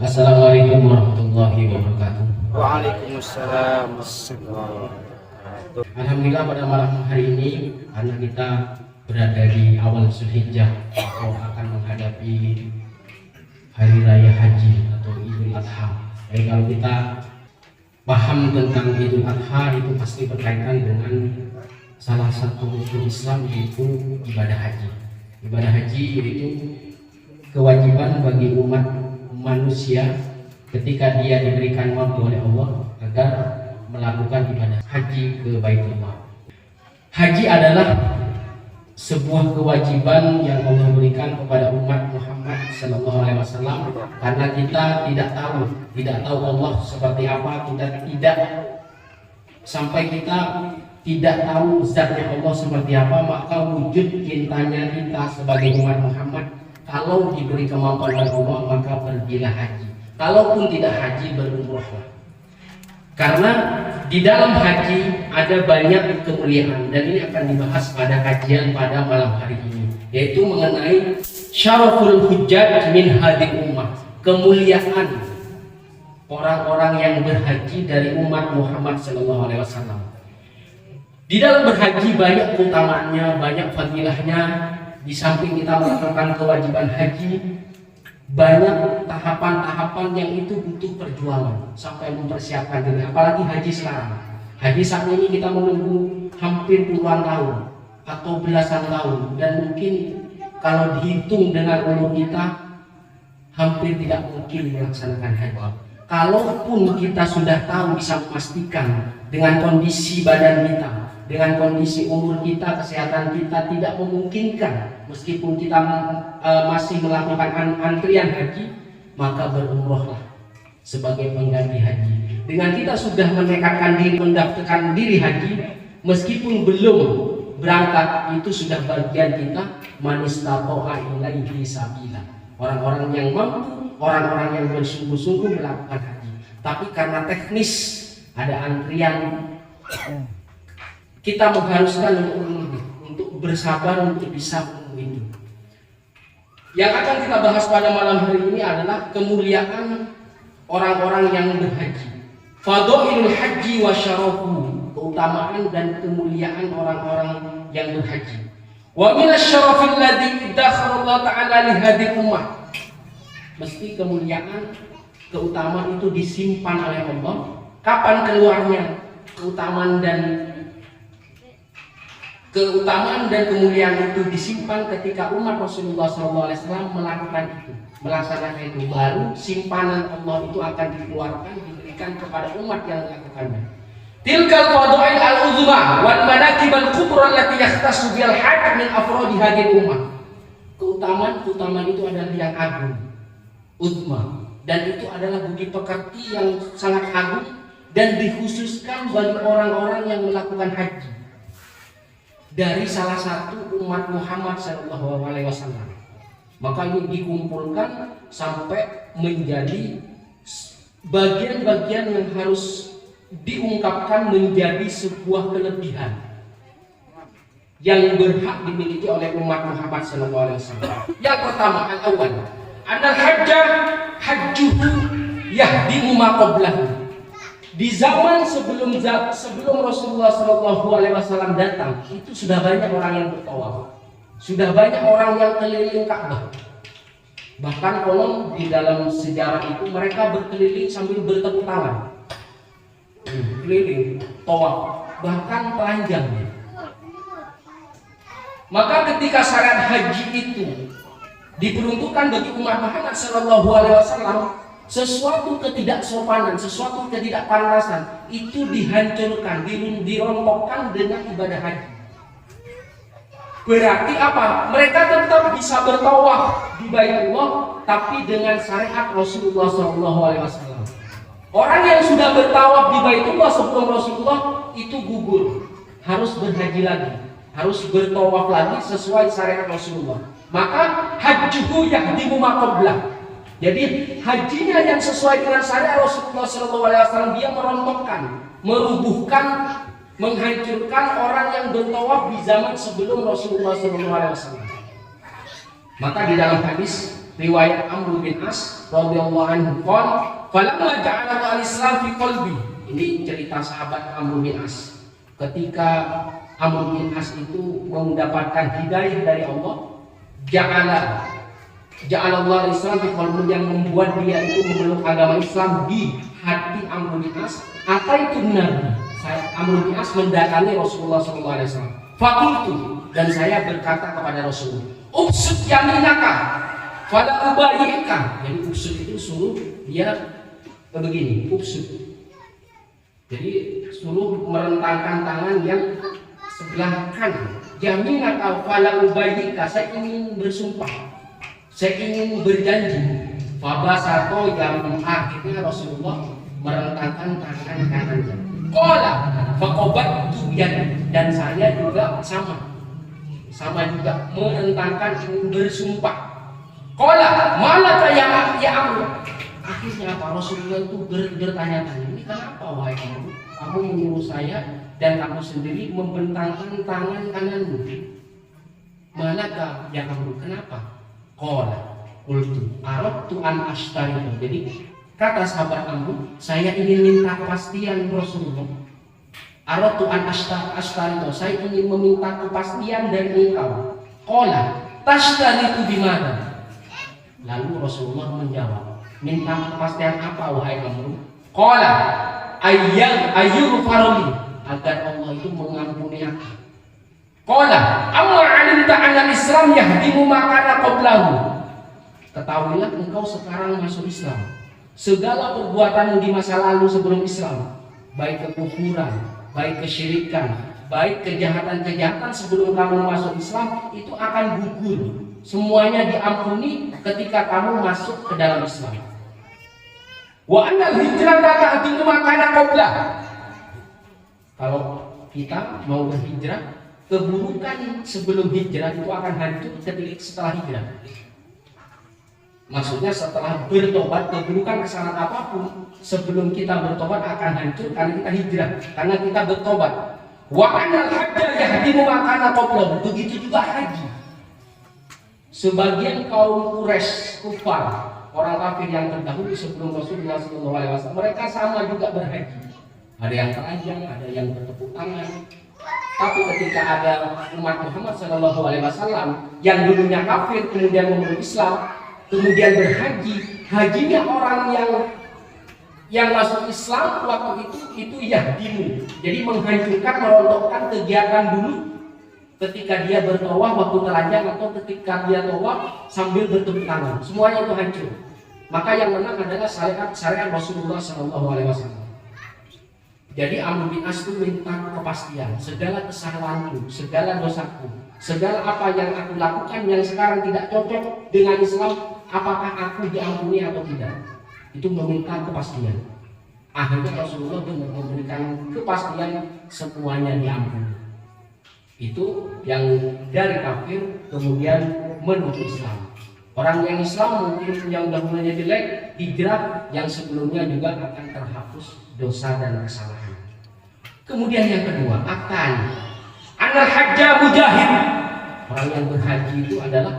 Assalamualaikum warahmatullahi wabarakatuh. Waalaikumsalam warahmatullahi wabarakatuh. Alhamdulillah pada malam hari ini karena kita berada di awal Zulhijjah atau akan menghadapi hari raya haji atau Idul Adha. Jadi kalau kita paham tentang Idul Adha itu pasti berkaitan dengan salah satu rukun Islam yaitu ibadah haji. Ibadah haji yaitu kewajiban bagi umat manusia ketika dia diberikan waktu oleh Allah agar melakukan ibadah haji ke Baitullah. Haji adalah sebuah kewajiban yang Allah berikan kepada umat Muhammad sallallahu alaihi wasallam karena kita tidak tahu Allah seperti apa, kita tidak sampai kita tidak tahu zatnya Allah seperti apa, maka wujud cintanya kita sebagai umat Muhammad kalau diberi kemampuan oleh Allah maka pergilah haji. Kalaupun tidak haji, berumrahlah. Karena di dalam haji ada banyak kemuliaan dan ini akan dibahas pada kajian pada malam hari ini, yaitu mengenai syaraful hujjaj min hadhihi ummah, kemuliaan orang-orang yang berhaji dari umat Muhammad sallallahu alaihi wasallam. Di dalam berhaji banyak keutamaannya, banyak fadilahnya. Di samping kita melakukan kewajiban haji, banyak tahapan-tahapan yang itu butuh perjuangan sampai mempersiapkan diri. Apalagi haji sekarang. Haji saat ini kita menunggu hampir puluhan tahun atau belasan tahun, dan mungkin kalau dihitung dengan umur kita hampir tidak mungkin melaksanakan haji. Kalaupun kita sudah tahu, bisa memastikan dengan kondisi badan kita, dengan kondisi umur kita, kesehatan kita tidak memungkinkan, meskipun kita masih melakukan antrian haji, maka berumrohlah sebagai pengganti haji. Dengan kita sudah menekadkan diri, mendaftarkan diri haji, meskipun belum berangkat, itu sudah bagian kita, man istata'a ilaihi sabila. Orang-orang yang mampu, orang-orang yang bersungguh-sungguh melakukan haji. Tapi karena teknis ada antrian, kita mengharuskan untuk bersabar untuk bisa menunggu itu. Yang akan kita bahas pada malam hari ini adalah kemuliaan orang-orang yang berhaji. Fadhailul haji wa syarafuhu, keutamaan dan kemuliaan orang-orang yang berhaji. Wa minasyarafil ladzi iddakhara Allah Ta'ala li hadhihi ummah. Mesti kemuliaan, keutamaan itu disimpan oleh Allah. Kapan keluarnya keutamaan dan kemuliaan itu disimpan ketika umat Rasulullah SAW melakukan itu, melaksanakan itu, baru simpanan Allah itu akan dikeluarkan, diberikan kepada umat yang melakukannya. Tilkal fadail al-uzma wal manaqib al-kubra allati yahtassu bil hajj min afradi hadhihi ummah. Keutamaan itu adalah yang agung, uzma, dan itu adalah budi pekerti yang sangat agung dan dikhususkan bagi orang-orang yang melakukan haji dari salah satu umat Muhammad sallallahu alaihi wasallam. Maka ini dikumpulkan sampai menjadi bagian-bagian yang harus diungkapkan menjadi sebuah kelebihan yang berhak dimiliki oleh umat Muhammad sallallahu alaihi wasallam. Yang pertama, al-awwal, anal hajja hajjuhu yahdimu ma qablahu. Di zaman sebelum Rasulullah SAW datang, itu sudah banyak orang yang bertawaf, sudah banyak orang yang keliling Ka'bah. Bahkan konon di dalam sejarah itu mereka berkeliling sambil bertepuk tangan, keliling, tawaf, bahkan telanjang. Maka ketika syariat haji itu diperuntukkan bagi umat Muhammad SAW, sesuatu ketidaksopanan, sesuatu ketidakpantasan itu dihancurkan, dirontokkan dengan ibadah haji. Berarti apa? Mereka tetap bisa bertawaf di Baitullah, tapi dengan syariat Rasulullah SAW. Orang yang sudah bertawaf di Baitullah sebelum Rasulullah itu gugur, harus berhaji lagi, harus bertawaf lagi sesuai syariat Rasulullah. Maka hajjuhu yahdimu ma qablah. Jadi hajinya yang sesuai dengan syariat Rasulullah SAW, dia merontokkan, merubuhkan, menghancurkan orang yang bertawaf di zaman sebelum Rasulullah SAW. Maka di dalam hadis Riwayat Amr bin As radhiyallahu anhu qala falamma ja'ala al-Islam fi qalbi. Ini cerita sahabat Amr bin As. Ketika Amr bin As itu mendapatkan hidayah dari Allah, ja'ala Allah Islam fi qalbi, yang membuat dia itu memeluk agama Islam di hati Amr bin As. Apa itu Nabi? Amr bin As mendatangi Rasulullah SAW. Fakultu, dan saya berkata kepada Rasulullah, ubsud yaminaka fala ubayyika. Jadi ubsud itu suruh dia begini, ubsud. Jadi suruh merentangkan tangan yang sebelah kanan. Yaminaka fala ubayyika, saya ingin bersumpah, saya ingin berjanji. Fabasato, yang akhirnya Rasulullah merentangkan tangan kanannya. Qala faqabattu yad, dan saya juga sama juga merentangkan ingin bersumpah. Qala malaka ya Amr. Akhirnya apa? Rasulullah itu bertanya-tanya, ini kenapa wahai Amr? Kamu menyuruh saya dan kamu sendiri membentangkan tangan kananmu. Malaka ya Amr, kenapa? Qala qultu aradtu an ashtari. Jadi kata sahabat Amr, saya ingin minta kepastian Rasulullah. Aradtu an ashtari, saya ingin meminta kepastian dari engkau. Qala tashtaritu bimana? Lalu Rasulullah menjawab, minta kepastian apa wahai Amr? Qala ayyughfarli, agar Allah itu mengampuni aku. Qala amma 'alimta anna al-Islam yahdimu ma kana qablahu. Ketahuilah engkau sekarang masuk Islam, segala perbuatanmu di masa lalu sebelum Islam, baik kekufuran, baik kesyirikan, baik kejahatan-kejahatan sebelum kamu masuk Islam, itu akan gugur. Semuanya diampuni ketika kamu masuk ke dalam Islam. Wa annal hijrata ta'dilu ma kana qabla. Kalau kita mau berhijrah, keburukan sebelum hijrah itu akan hancur ketika setelah hijrah. Maksudnya setelah bertobat, keburukan kesalahan apapun sebelum kita bertobat akan hancur karena kita hijrah, karena kita bertobat. Wa anal hajja yahdimu ma kana qablahu. Begitu juga haji. Sebagian kaum Quraisy kufar, orang kafir yang terdahulu sebelum Rasulullah SAW, mereka sama juga berhaji. Ada yang telanjang, ada yang bertepuk tangan. Tapi ketika ada umat Muhammad SAW yang dulunya kafir kemudian memeluk Islam, kemudian berhaji, hajinya orang yang masuk Islam waktu itu yahdimu. Jadi menghancurkan, merontokkan kegiatan dulu ketika dia bertawaf waktu telanjang atau ketika dia tawaf sambil bertepuk tangan, semuanya itu hancur. Maka yang menang adalah syariat Rasulullah SAW. Jadi Amr bin As itu minta kepastian, segala kesalahanku, segala dosaku, segala apa yang aku lakukan yang sekarang tidak cocok dengan Islam, apakah aku diampuni atau tidak? Itu meminta kepastian. Akhirnya Rasulullah memberikan kepastian, semuanya diampuni. Itu yang dari kafir kemudian menuju Islam. Orang yang Islam mungkin yang dahulunya jelek, hijrah, yang sebelumnya juga akan terhapus dosa dan kesalahan. Kemudian yang kedua, akan anal hajja mujahid. Orang yang berhaji itu adalah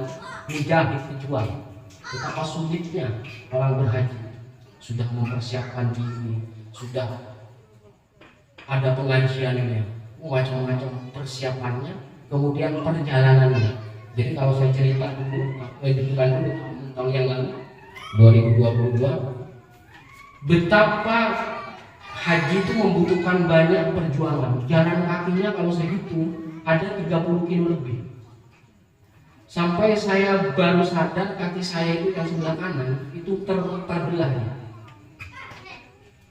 mujahid, pejuang. Betapa sulitnya orang berhaji. Sudah mempersiapkan diri, sudah ada pengajiannya, macam-macam persiapannya, kemudian perjalanannya. Jadi kalau saya cerita dulu, tahun yang lalu 2022, betapa haji itu membutuhkan banyak perjuangan. Jalan kakinya kalau saya hitung ada 30 kilo lebih. Sampai saya baru sadar kaki saya itu yang sebelah kanan itu terbelah.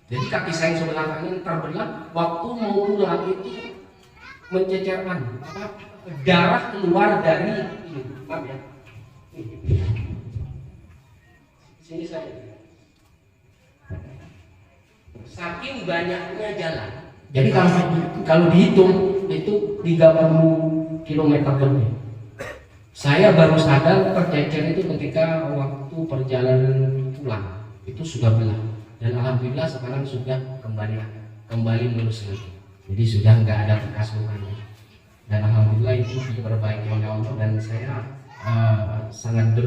Jadi kaki saya sebelah kanan terbelah, waktu mau pulang itu mencecerkan darah keluar dari ini. Maaf ya. Sini saya. Saking banyaknya jalan. Jadi kalau dihitung itu 30 km lebih. Saya baru sadar tercecer itu ketika waktu perjalanan pulang. Itu sudah belah. Dan alhamdulillah sekarang sudah kembali mulus lagi. Jadi sudah nggak ada bekas lukanya. Dan alhamdulillah itu diperbaiki oleh Allah, dan saya sangat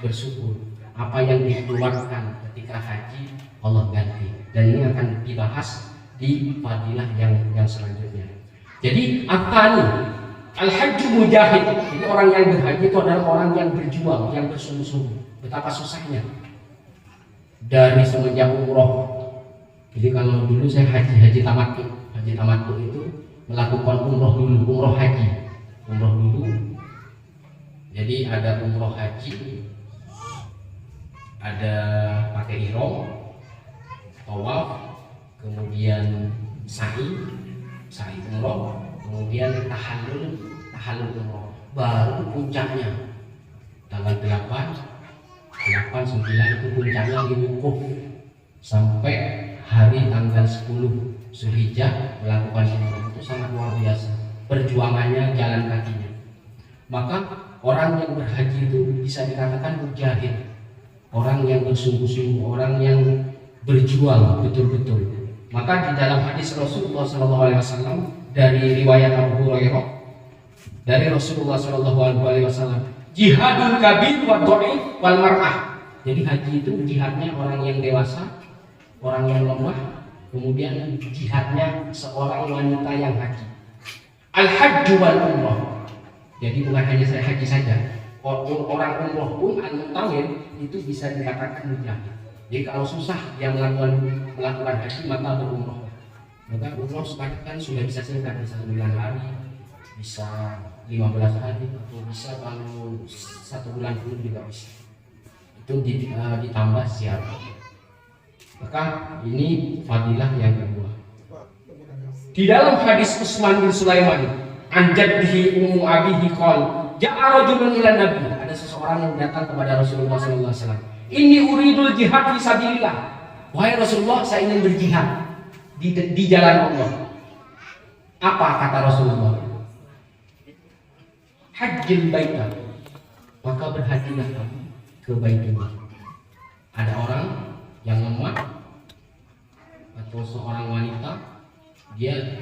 bersyukur. Apa yang dikeluarkan ketika haji Allah ganti, dan ini akan dibahas di fadilah yang selanjutnya. Jadi akani al-hajju mujahid. Jadi orang yang berhaji itu adalah orang yang berjuang, yang bersungguh-sungguh. Betapa susahnya dari semenjak umroh. Jadi kalau dulu saya haji tamattu itu melakukan umroh haji dulu. Jadi ada umroh haji, ada pakai ihram, tawaf, kemudian sa'i umroh, kemudian tahallul umroh. Baru puncaknya tanggal 8, 9 itu puncaknya di wukuf sampai hari tanggal 10 Zulhijjah melakukan umroh. Itu sangat luar biasa perjuangannya, jalan kakinya. Maka orang yang berhaji itu bisa dikatakan mujahid, orang yang bersungguh-sungguh, orang yang berjuang betul-betul. Maka di dalam hadis Rasulullah SAW dari riwayat Abu Hurairah dari Rasulullah SAW, jihadul kabir wa dhaif wal mar'ah. Jadi haji itu jihadnya orang yang dewasa, orang yang lemah, kemudian jihadnya seorang wanita yang haji. Al-hajju wal umrah. Jadi bukan hanya saya haji saja, orang umroh pun al-mutawwil itu bisa dikatakan mujahid. Jadi kalau susah dia melakukan haji, maka berumroh. Maka umroh sekarang kan sudah bisa singkat, bisa 9 hari, bisa 15 hari, atau bisa kalau 1 bulan pun juga bisa. Itu ditambah ziarah. Maka ini fadilah yang kedua. Di dalam hadis Utsman bin Sulaiman, an jaddihi ummu abihi qala ja'a rajulun ila nabi. Ada seseorang yang datang kepada Rasulullah sallallahu alaihi wasallam. Inni uridul jihad fi sabilillah. Wahai Rasulullah, saya ingin berjihad di jalan Allah. Apa kata Rasulullah? Hajjil baita. Maka berhajilah kamu ke Baitullah. Ada orang yang lemah atau seorang wanita,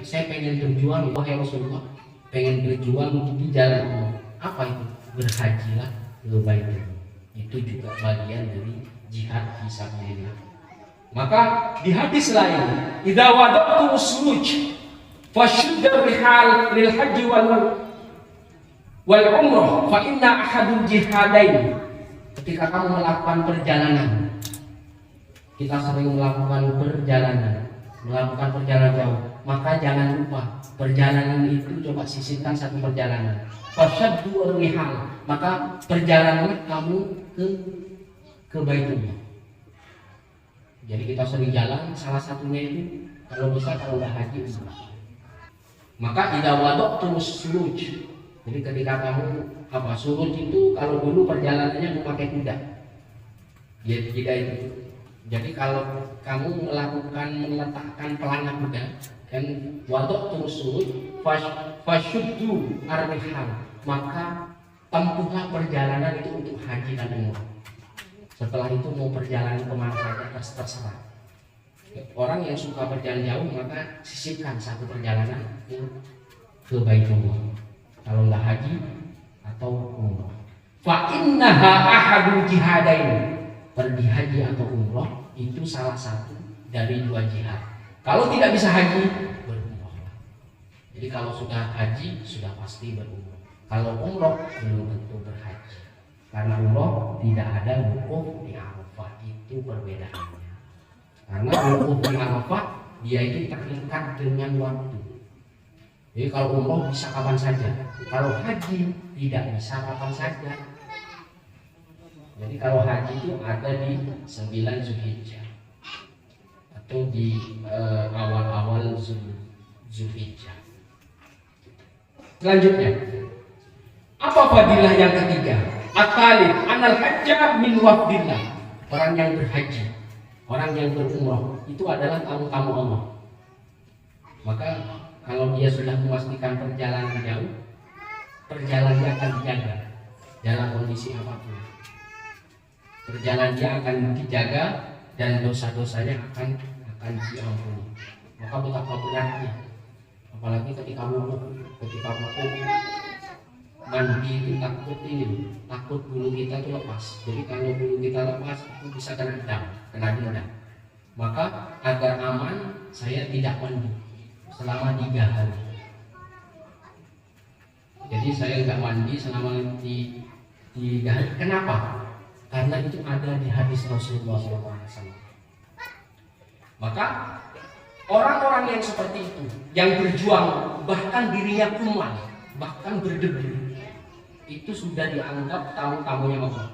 saya pengen berjuang, wahai Rasulullah, pengen berjuang di jalan Allah. Apa itu? Berhajilah ke Baitullah. Itu juga bagian dari jihad fisabilillah. Maka di hadis lain, idza wada'tu usuj fashuddar rihal lil haji wal umrah fa inna ahadul jihadain. Ketika kamu melakukan perjalanan, kita sering melakukan perjalanan jauh, maka jangan lupa perjalanan itu coba sisihkan satu perjalanan. Fasyaddu rihal, maka perjalanan kamu ke Baitullah. Jadi kita sering jalan, salah satunya itu kalau bisa kalau udah haji maka idza wada'tum suruj. Jadi ketika kamu suruj itu kalau dulu perjalanannya memakai kuda. Jadi tidak itu. Jadi kalau kamu meletakkan pelana kuda dan wada'tum suruj fasyuddu ar-rihal, maka tempuhlah perjalanan itu untuk haji dan umrah. Setelah itu mau perjalanan kemana saja terserah. Orang yang suka berjalan jauh maka sisipkan satu perjalanan ke Baitullah. Kalau nggak haji atau umrah. Fa innaha ahadul jihadain. Pergi haji atau umrah itu salah satu dari 2 jihad. Kalau tidak bisa haji, berumrah. Jadi kalau sudah haji sudah pasti berumrah. Kalau umrah belum tentu berhaji. Karena umrah tidak ada wukuf di Arafah, itu perbedaannya. Karena wukuf di Arafah dia itu terikat dengan waktu. Jadi kalau umrah bisa kapan saja, kalau haji tidak bisa kapan saja. Jadi kalau haji itu ada di 9 Zulhijjah atau di awal-awal Zulhijjah. Selanjutnya, apa fadilah yang ketiga? At-talib anal hajjah min wafdillah. Orang yang berhaji, orang yang berumrah itu adalah tamu-tamu Allah. Maka kalau dia sudah memastikan perjalanan jauh, perjalanannya akan dijaga dalam kondisi apapun. Perjalanannya akan dijaga dan dosa-dosanya akan diampuni. Maka betapa beratnya, apalagi ketika wukuf, mandi itu takut ini, takut bulu kita itu lepas. Jadi kalau bulu kita lepas itu bisa kena dendam. Maka agar aman saya tidak mandi selama 3 hari. Jadi saya nggak mandi selama 3 hari. Kenapa? Karena itu ada di hadis Rasulullah SAW. Maka orang-orang yang seperti itu, yang berjuang bahkan dirinya kumal, bahkan berdebu, itu sudah dianggap tamu-tamunya Allah.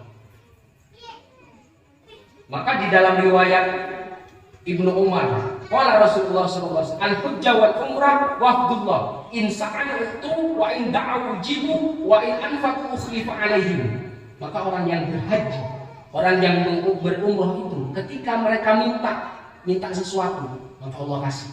Maka di dalam riwayat Ibnu Umar, qala Rasulullah SAW, al-hujjah wal umrah wafdullah, in sa'altu wa in da'u jibu wa in anfaqu ukhlifa alaihim. Maka orang yang berhaji, orang yang berumrah itu, ketika mereka minta sesuatu, maka Allah kasih.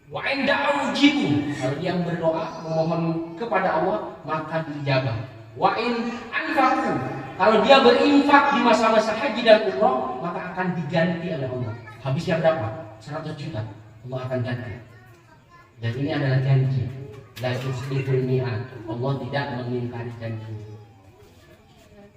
Wa in da'u jibu, kalau dia berdoa memohon kepada Allah, maka dijabah. Wa in anfaqu, kalau dia berinfak di masa-masa haji dan umrah, maka akan diganti oleh Allah. Habisnya berapa? 100 juta. Allah akan ganti. Dan ini adalah janji. La yusriful mi'ad. Allah tidak mengingkari janji.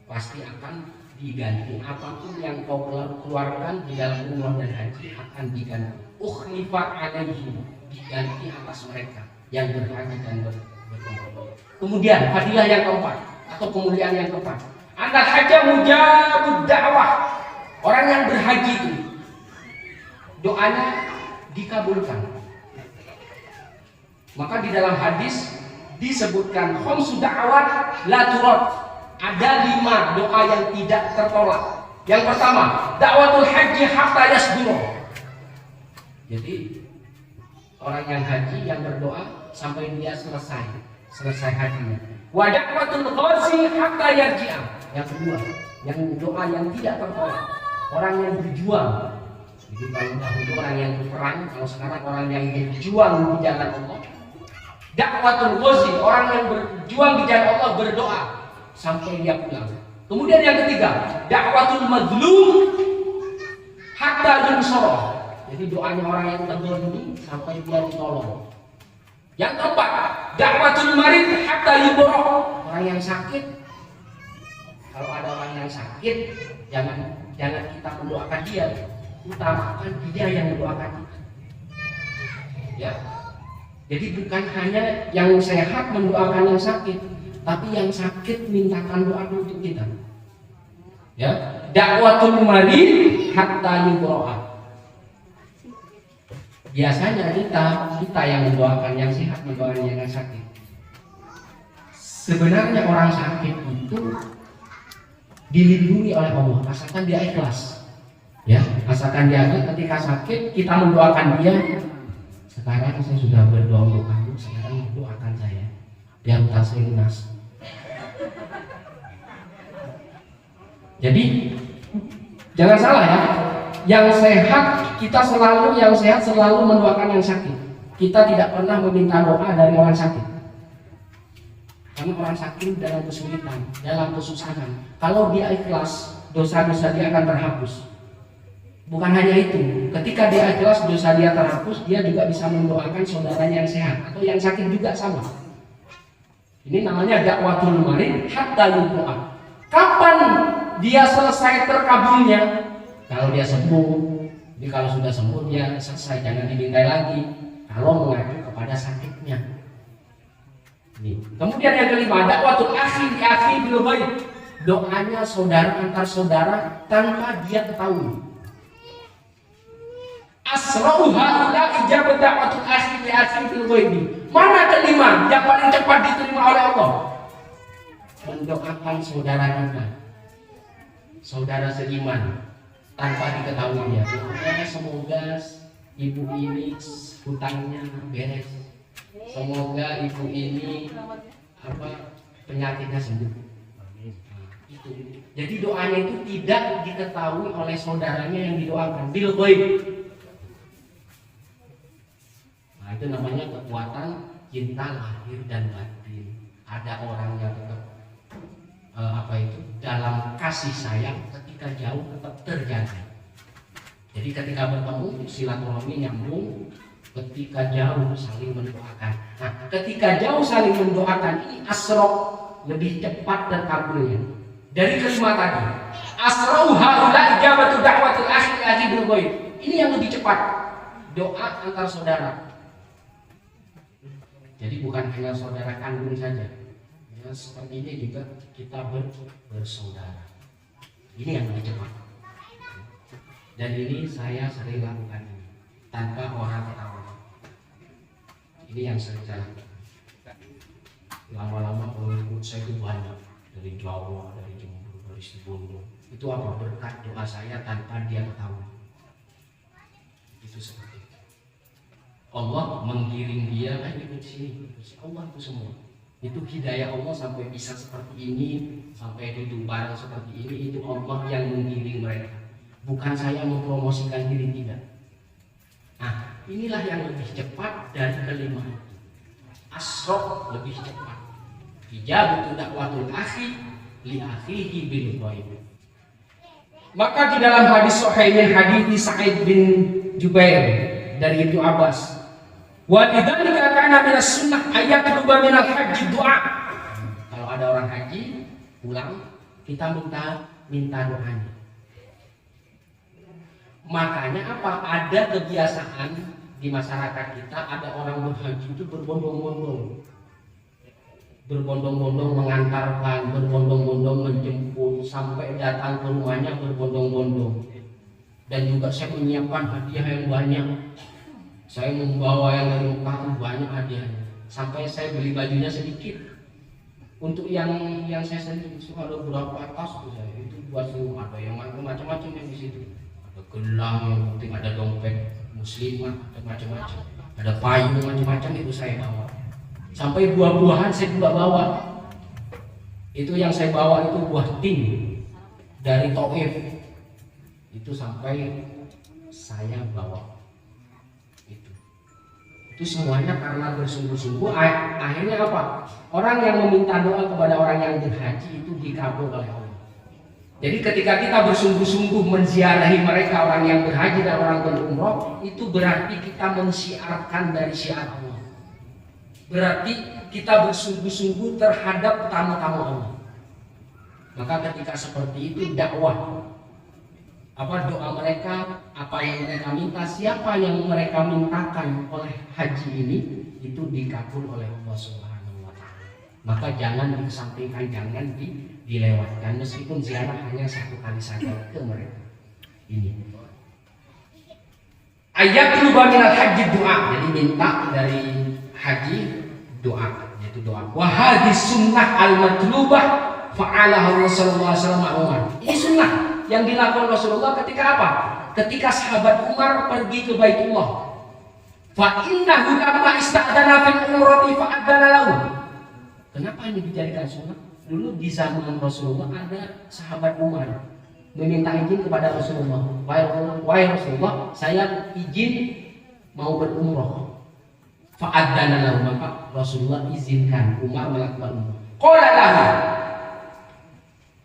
Pasti akan diganti. Apapun yang kau keluarkan di dalam umrah dan haji akan diganti. Ukhlifa alaihim, diganti atas mereka yang berhaji dan berumrah. Kemudian fadilah yang keempat atau kemuliaan yang keempat. Annal hajja mujabud da'wah. Orang yang berhaji itu doanya dikabulkan. Maka di dalam hadis disebutkan khamsu da'awat la turad. Ada 5 doa yang tidak tertolak. Yang pertama, da'watul haji hatta yasdura. Jadi orang yang haji yang berdoa sampai dia selesai hajinya. Wa da'watul ghazi hatta yarji'a. Yang kedua, yang doa yang tidak tertolak. Orang yang berjuang. Jadi kalau dahulu orang yang berperang, kalau sekarang orang yang berjuang di jalan Allah. Da'watul ghazi, orang yang berjuang di jalan Allah berdoa sampai dia pulang. Kemudian yang ketiga, da'watul mazlum hatta yunsara. Jadi doanya orang yang terzalimi sampai dia ditolong. Yang keempat, da'watul marid hatta yubra. Orang yang sakit, kalau ada orang yang sakit, jangan kita mendoakan dia, utamakan dia yang mendoakan kita. Ya. Jadi bukan hanya yang sehat mendoakan yang sakit, tapi yang sakit mintakan doa untuk kita. Ya, da'watul marid hatta yubra. Biasanya kita yang mendoakan yang sehat, mendoakan yang sakit. Sebenarnya orang sakit itu dilindungi oleh Allah asalkan dia ikhlas. Ya, asalkan dia ketika sakit kita mendoakan dia. Sekarang saya sudah berdoa untuk kamu, sekarang doakan saya biar utang saya lunas. Jadi jangan salah ya. Yang sehat kita selalu, yang sehat selalu mendoakan yang sakit. Kita tidak pernah meminta doa dari orang sakit. Karena orang sakit dalam kesulitan, dalam kesusahan. Kalau dia ikhlas, dosa-dosa dia akan terhapus. Bukan hanya itu, ketika dia ikhlas dosa dia terhapus, dia juga bisa mendoakan saudaranya yang sehat atau yang sakit juga sama. Ini namanya da'watul marid hatta yubra. Kapan dia selesai terkabulnya? Kalau dia sembuh. Jadi kalau sudah sembuh dia selesai, jangan dimintai lagi. Kalau mengacu kepada sakitnya. Ini. Kemudian yang kelima, da'watul akhi li akhi bil ghaib. Doanya saudara antar saudara tanpa dia ketahui. Asra'u haula ijabah da'watul akhi li akhi bil ghaib. Mana kelima yang paling cepat diterima oleh Allah? Mendoakan saudara kita, saudara seiman, tanpa diketahui dia. Pokoknya semoga ibu ini hutangnya beres. Semoga ibu ini penyakitnya sembuh. Itu. Jadi doanya itu tidak diketahui oleh saudaranya yang didoakan. Bil ghaib. Nah, itu namanya kekuatan cinta lahir dan batin. Ada orang yang tetap dalam kasih sayang ketika jauh tetap terjaga. Jadi ketika bertemu silaturahmi nyambung, ketika jauh saling mendoakan. Nah, ketika jauh saling mendoakan ini asrok lebih cepat dan kabulnya. Dari kelima tadi, asrau haula ijabatu da'watil akhi adi bil ghaib. Ini yang lebih cepat, doa antar saudara. Jadi bukan hanya saudara kandung saja, ya, seperti ini juga kita bersaudara. Ini yang lebih cepat. Dan ini saya sering lakukan ini tanpa orang ketahui. Ini yang sering saya lakukan. Lama-lama pengikut saya itu banyak, dari Jawa, dari Jember, dari Situbondo. Itu apa? Berkat doa saya tanpa dia ketahui. Itu seperti itu. Allah menggiring dia, ikut sini, Allah itu semua. Itu hidayah Allah sampai bisa seperti ini, sampai duduk bareng seperti ini. Itu Allah yang menggiring mereka. Bukan saya mempromosikan diri, tidak. Nah, inilah yang lebih cepat dari kelima itu. Asrok lebih cepat. Ijabatu da'watul akhi li akhihi bil ghaib. Maka di dalam hadis sahih min hadits Sa'id bin Jubair dari Ibnu Abbas, wa lidzalika kana minas sunnah ayat luba minal haji doa. Kalau ada orang haji pulang, kita minta doanya. Makanya apa? Ada kebiasaan di masyarakat kita, ada orang berhaji itu berbondong-bondong mengantarkan, berbondong-bondong menjemput, sampai datang ke rumahnya berbondong-bondong. Dan juga saya menyiapkan hadiah yang banyak. Saya membawa yang dari Mekah banyak hadiahnya. Sampai saya beli bajunya sedikit. Untuk yang saya sendiri suka ada beberapa tas tuh saya itu buat semua. Ada yang macam-macam yang di situ. Ada gelang, yang penting ada dompet muslimah, ada macam-macam. Ada payung macam-macam itu saya bawa. Sampai buah-buahan saya juga bawa. Itu yang saya bawa itu buah tin dari Taif. Itu sampai saya bawa. Itu semuanya karena bersungguh-sungguh. Akhirnya apa? Orang yang meminta doa kepada orang yang berhaji itu dikabul oleh Allah. Jadi ketika kita bersungguh-sungguh menziarahi mereka, orang yang berhaji dan orang berumrah, itu berarti kita mensiarkan dari syiar Allah. Berarti kita bersungguh-sungguh terhadap tamu-tamu Allah. Maka ketika seperti itu dakwah, doa mereka, apa yang mereka minta, siapa yang mereka mintakan oleh haji ini, itu dikabul oleh Allah Subhanahu wa Ta'ala. Maka jangan dikesampingkan, jangan dilewatkan, meskipun ziarah hanya satu kali saja ke mereka. Ini ayat luba minal haji doa, jadi minta dari haji doa, yaitu doa. Wa hadis sunnah al-matlubah fa'alah Rasulullah sallallahu alaihi wasallam. Ini sunnah yang dilakukan Rasulullah ketika apa? Ketika sahabat Umar pergi ke Baitullah. Fa innahu lamma ista'dana fil umrati fa'adana lahu. Kenapa ini dijadikan sunnah? Dulu di zaman Rasulullah ada sahabat Umar meminta izin kepada Rasulullah. Wahai Rasulullah, saya izin mau berumrah. Fa'adana lahu, maka Rasulullah izinkan Umar melakukan umrah. Qala lahu.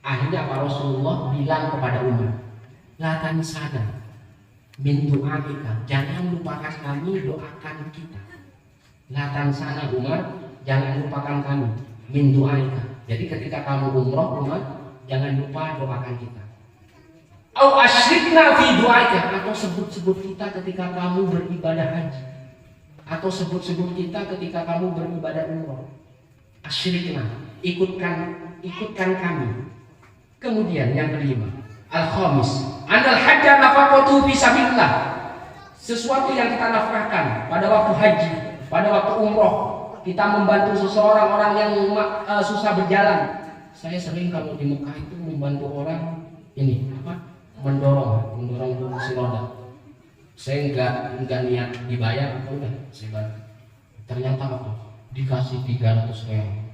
Akhirnya Pak Rasulullah bilang kepada Umar, la tansana min du'aika, jangan lupakan kami, doakan kita. La tansana Umar, jangan lupakan kami, min du'aika. Jadi ketika kamu umrah Umar, jangan lupa doakan kita. Au asyrikna fi du'aika, atau sebut-sebut kita ketika kamu beribadah haji, atau sebut-sebut kita ketika kamu beribadah umrah. Asyrikna, ikutkan kami. Kemudian yang kelima, al-khamis, anal hajja nafaqatu fi sabilillah. Sesuatu yang kita nafkahkan pada waktu haji, pada waktu umroh, kita membantu seseorang, orang yang susah berjalan. Saya sering kalau di Mekah itu membantu orang ini mendorong kursi roda. Saya enggak niat dibayar, apa udah saya bantu. Ternyata apa? Dikasih 300 ribu.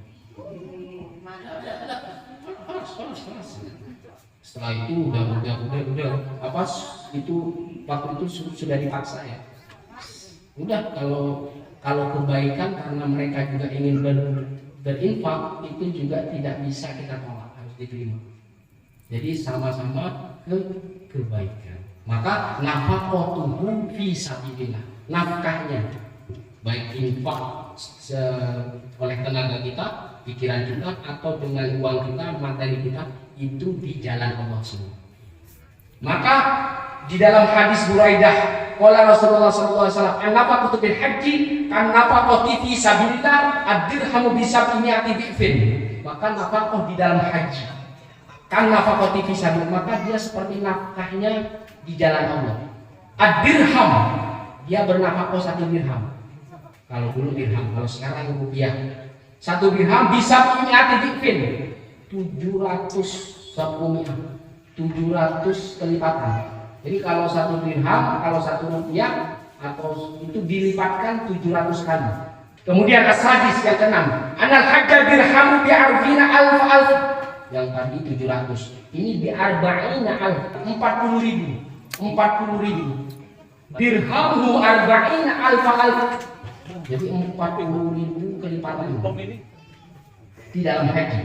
Setelah itu udah itu waktu itu sudah dipaksa ya. Udah kalau kebaikan karena mereka juga ingin berinfak, itu juga tidak bisa kita tolak, harus diterima. Jadi sama-sama kebaikan. Maka nafaqatuhu fi sabilillah, nafkahnya baik infak oleh tenaga kita pikiran kita atau dengan uang kita, materi kita, itu di jalan Allah semua. Maka di dalam hadis Buraidah, qala Rasulullah sallallahu alaihi wasallam, "An-nafaqatu bil haji kan nafaqati fi sabilillah ad-dirhamu bi sab'imi'ati bi'fin." Maka nafkah di dalam haji kan nafaqati fi sabilillah, maka dia seperti nafkahnya di jalan Allah. Ad-dirham, dia bernafkah 1 dirham. Kalau dulu dirham, kalau sekarang rupiah. 1 dirham bisa punya bi'fin 700 kelipatan. Jadi kalau 1 dirham, kalau 1 rupiah atau itu dilipatkan 700 kali. Kemudian as-sadis yang ke-6, anal hajjal dirhamu bi'arfina alf. Yang tadi 700, ini bi'arba'ina alf, 40.000. Dirhamhu arba'ina alf. Jadi 40.000 kelipatan di dalam haji.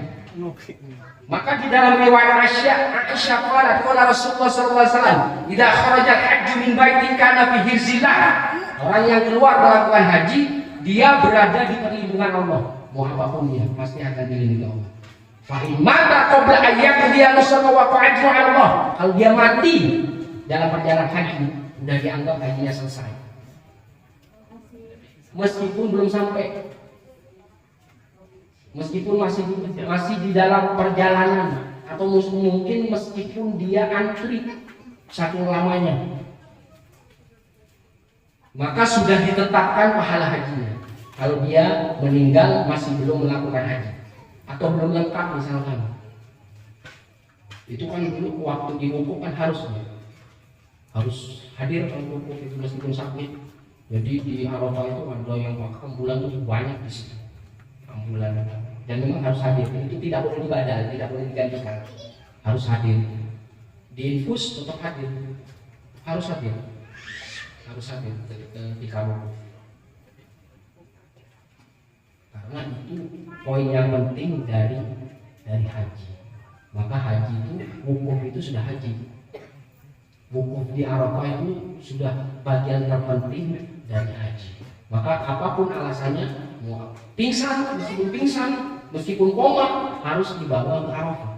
Maka di dalam riwayat Aisyah qala Rasulullah sallallahu alaihi wasallam, "Idza kharaja al-hajju min baitin kana fi hirzillah." Orang yang keluar melakukan haji, dia berada di perlindungan Allah. Mau apapun dia pasti akan dilindungi Allah. Fa in mata qabla ayyam dia nusawa wa qa'ajru Allah. Kalau dia mati dalam perjalanan haji, sudah dianggap hajinya selesai. Meskipun belum sampai, meskipun masih di dalam perjalanan, atau mungkin meskipun dia antri saking lamanya, maka sudah ditetapkan pahala hajinya. Kalau dia meninggal masih belum melakukan haji atau belum lengkap misalkan, itu kan dulu waktu di wukuf kan harus hadir kalau wukuf itu meskipun sakit. Jadi di Arafah itu ada yang bahkan bulan itu banyak di situ, bulan, dan memang harus hadir. Itu tidak boleh dibadal, tidak boleh digantikan, harus hadir. Di infus tetap hadir, harus hadir ketika wukuf. Karena itu poin yang penting dari haji. Maka haji itu, wukuf itu sudah haji. Wukuf di Arafah itu sudah bagian terpenting dari haji. Maka apapun alasannya, mau pingsan, meskipun koma, harus dibawa ke Arafah.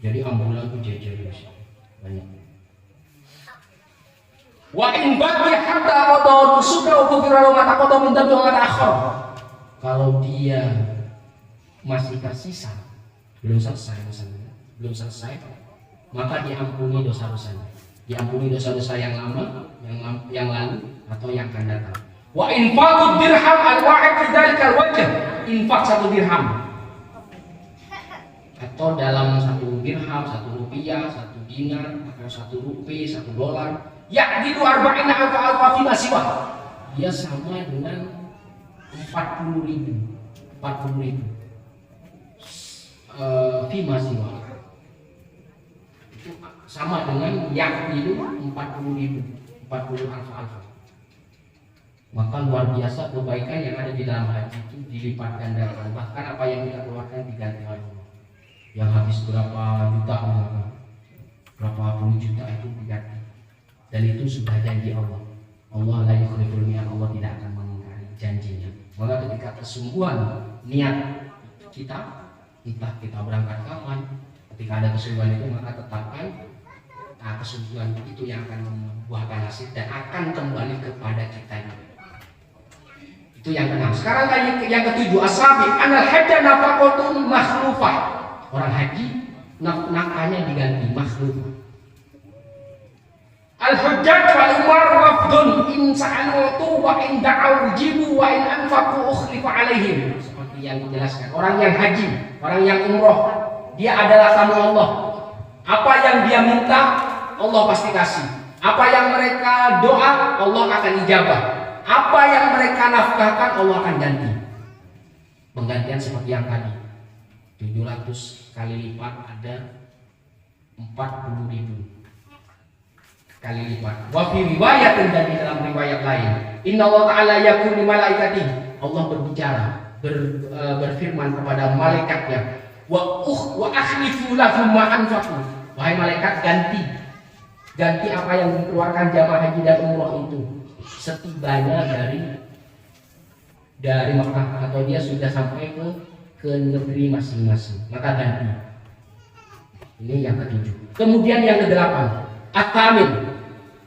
Jadi ambulan itu jejer banyak. Wa in baqi hatta qada nusuka wa kufira ma taqata min dami wa ta'akhkhar. Kalau dia masih tersisa, belum selesai, maka diampuni dosa-dosanya. Diampuni dosa-dosa yang lama, yang lalu atau yang akan datang. Wa infaqud dirham al-wahid fi dzalikal wajh. Infak 1 dirham. Atau dalam 1 dirham, 1 rupiah, 1 dinar, atau 1 rupiah, 1 dolar, ya'dilu arba'ina alfa fi ma siwa. Dia sama dengan 40.000. Fi ma siwa. Sama dengan yang itu 40.000, 40 alfa. Maka luar biasa kebaikan yang ada di dalam haji itu dilipat gandakan. Bahkan apa yang kita keluarkan diganti oleh Allah. Yang habis berapa juta, berapa puluh juta itu diganti. Dan itu sudah janji Allah. Allah la yukhliful mi'ad, Allah tidak akan mengingkari janjinya. Maka ketika kesungguhan niat kita berangkat kapan, ketika ada kesungguhan itu, maka tetapkan kesungguhan itu yang akan membuahkan hasil dan akan kembali kepada kita ini. Itu yang ke-6. Sekarang yang ke-7, asabi anal hajja nafaqatun makhlufah. Orang haji nafkahnya diganti, makhlufah. Al-hujjaj wal umar wafdun in sa'alu wa in da'u jibu wa in anfaqu ukhlifa alaihim. Seperti yang dijelaskan, orang yang haji, orang yang umroh, dia adalah tamu Allah. Apa yang dia minta, Allah pasti kasih. Apa yang mereka doa, Allah akan ijabah. Apa yang mereka nafkahkan, Allah akan ganti. Penggantian seperti yang tadi, 700 kali lipat ada 40.000 kali lipat. Wa fi riwayatin, dan di dalam riwayat lain, Inna Allah Ta'ala yakun li malaikati. Allah berbicara, berfirman kepada malaikatnya, wa akhlifu lahum ma anfaqu. Wahai malaikat, ganti apa yang dikeluarkan jamaah haji dan umroh itu setibanya dari dari Mekah atau dia sudah sampai ke negeri masing-masing, maka ganti. Ini yang ketujuh. Kemudian yang kedelapan, at-tamin.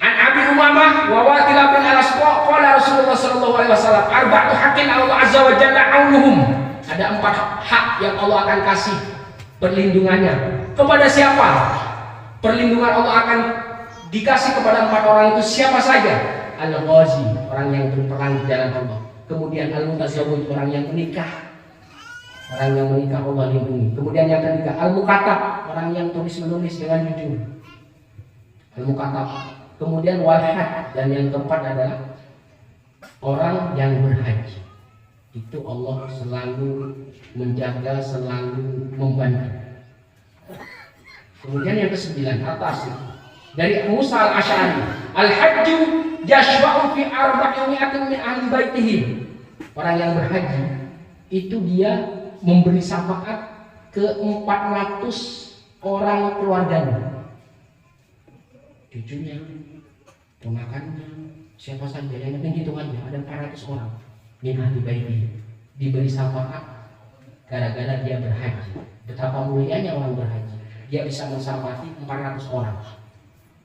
An Abi Umamah wa Wathila bin Al-Asqa qala Rasulullah sallallahu alaihi wasallam arba'atu haqqin Allah azza wa jalla auluhum. Ada 4 hak yang Allah akan kasih perlindungannya. Kepada siapa? Perlindungan Allah akan dikasih kepada 4 orang itu siapa saja? Al-Ghazi, orang yang berperang di jalan Allah. Kemudian Al-Mutazawwij, orang yang menikah. Orang yang menikah Allah lindungi. Kemudian yang ketiga Al-Mukatab, orang yang tulis menulis dengan jujur. Al-Mukatab. Kemudian Wal-Hajj, dan yang keempat adalah orang yang berhaji. Itu Allah selalu menjaga, selalu membantu. Kemudian yang kesembilan atas dari Musa al-Asy'ari, al-hajju yashfa'u fi arba'imi'atin min ahli baitihi. Orang yang berhaji itu dia memberi syafaat ke 400 orang keluarganya, cucunya, ponakannya, siapa saja yang penting hitungannya ada 400 orang min ahli baitihi diberi syafaat gara-gara dia berhaji. Betapa mulianya orang berhaji, dia bisa mensyafaati 400 orang.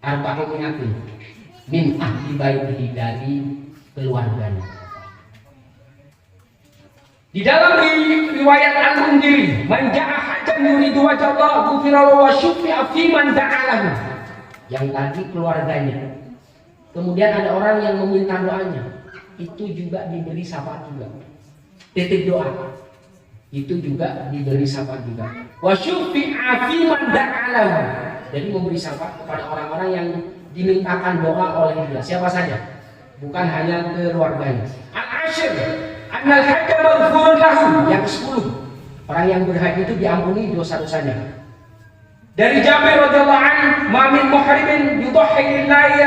Arba'imi'atin min ahli baitihi, dari keluarganya. Di dalam riwayat Al-Mundiri, man ja'a hajjan yuridu wajha Allah ghufira lahu wa syufi'a fi man da'alahu. Yang tadi keluarganya. Kemudian ada orang yang meminta doanya, itu juga diberi syafaat juga. Titip doa, itu juga diberi syafaat juga. Wa syufi'a fi man da'alahu. Jadi memberi syafaat kepada orang-orang yang dimintakan doa oleh dia, siapa saja, bukan hanya keluarganya. Al-Ashir annal hajja maghfurun lahu. Yang ke-10, orang yang berhaji itu diampuni dosa-dosanya. Dari Jabir radhiyallahu anhu, ma min muhrimin yudhhi lillahi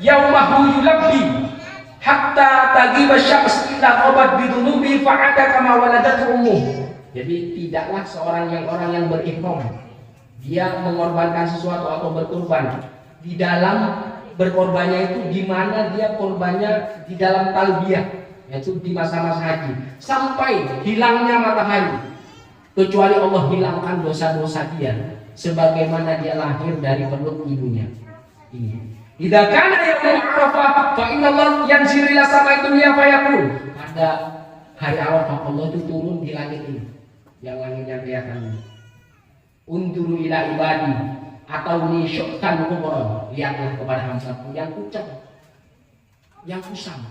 yaumahu yulabbi hatta tagiba syams illa qabat bidunubi fa'ada kama waladat ummuh. Jadi tidaklah orang yang berihram dia mengorbankan sesuatu atau berkorban, di dalam berkorbannya itu di mana dia korbannya di dalam talbiyah, yaitu di masa-masa haji, sampai hilangnya matahari, kecuali Allah hilangkan dosa-dosa dia sebagaimana dia lahir dari perut ibunya. Ini idza kana yaumul arafah fa inna Allah yanzilu ila samai dunya fa yaqul. Pada hari Arafah Allah itu turun di langit ini, yang langit yang kelihatan ini. Unduru ila ibadi atau ni syuktan kubra, lihatlah kepada hambaku yang pucat, yang kusam,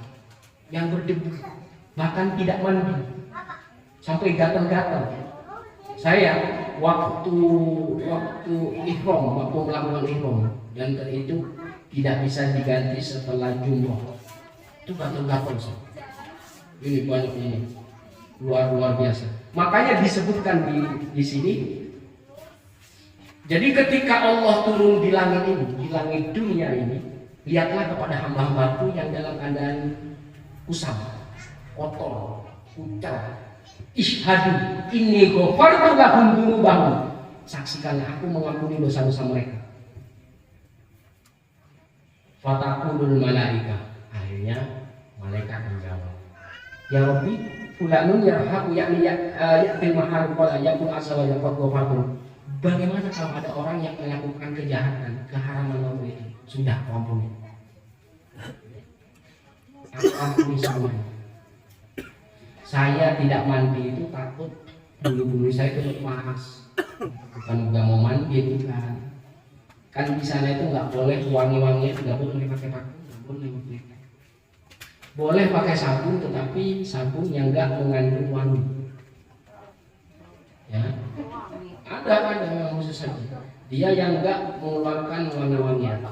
yang berdebu, bahkan tidak mandi sampai gatal-gatal. Saya waktu ihram, waktu melakukan ihram, dan itu tidak bisa diganti setelah jumroh, itu gatal-gatal. Ini banyak ini, luar biasa. Makanya disebutkan di sini. Jadi ketika Allah turun di langit ini, di langit dunia ini, lihatlah kepada hamba-hambaku yang dalam keadaan kusam, kotor, pucat. Ishhadu inni ghafartu lahum dzunubahum. Saksikanlah aku mengampuni dosa-dosa mereka. Fataqulul malaika. Akhirnya malaikat menjawab, ya Rabbi, fulanun yarhamu ya'til mahal qala yaqul azza wa jalla ghafartu. Bagaimana kalau ada orang yang melakukan kejahatan, keharaman Allah itu? Sudah, ampuni. Aku ampuni semuanya. Saya tidak mandi itu takut bulu-bulu saya itu lepas. Bukan nggak mau mandi itu kan. Kan di sana itu nggak boleh wangi-wanginya, nggak boleh pakai parfum, nggak boleh. Boleh pakai sabun, tetapi sabun yang nggak mengandung wangi. Ya. Ada yang khusus saja. Dia yang enggak mengeluarkan wangi-wangian.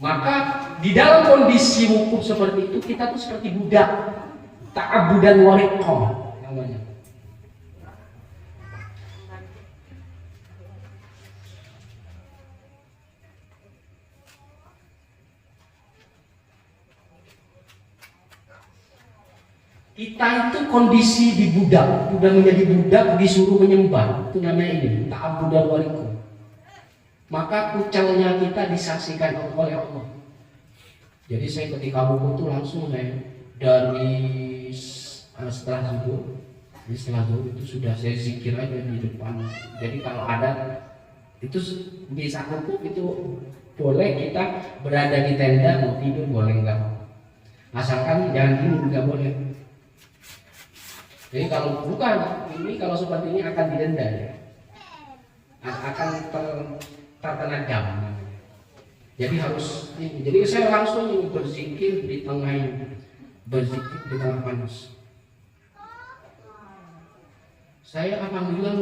Maka di dalam kondisi wukuf seperti itu kita tuh seperti budak, ta'abudan wariqah namanya. Kita itu kondisi di budak, sudah menjadi budak disuruh menyembah, itu namanya ini ta'abudan wariqah. Maka kucangnya kita disaksikan oleh Allah. Jadi saya ketika wukuf itu langsung saya dari setelah zuhur. Jadi setelah zuhur itu sudah saya zikir aja di depan. Jadi kalau ada itu bisa kumpul itu boleh kita berada di tenda, mau tidur boleh enggak, asalkan jangan tidur enggak boleh. Jadi kalau bukan ini, kalau seperti ini akan didenda ya, akan terkena jam. Jadi harus ini. Jadi saya langsung berzikir di tengah ini, berzikir di tengah panas. Saya alhamdulillah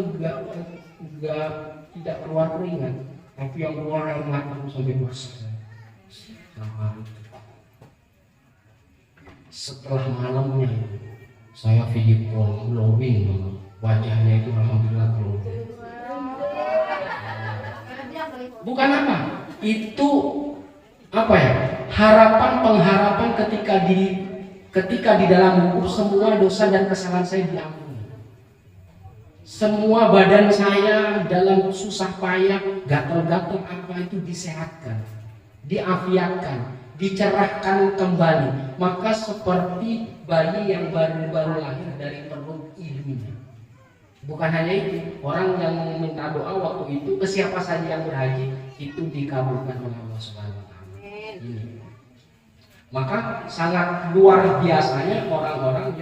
enggak tidak keluar keringat, tapi yang keluar air mata sampai basah. Setelah malamnya saya video call glowing, wajahnya itu alhamdulillah glowing. Bukan apa? Itu apa ya? Harapan pengharapan ketika di dalam kubur semua dosa dan kesalahan saya diampuni. Semua badan saya dalam susah payah, gatal-gatal apa itu disehatkan, diafiatkan, dicerahkan kembali. Maka seperti bayi yang baru-baru lahir dari perut ibunya. Bukan hanya itu, orang yang minta doa waktu itu ke siapa saja yang berhaji itu dikabulkan oleh Allah Subhanahu wa taala. Maka sangat luar biasanya orang-orang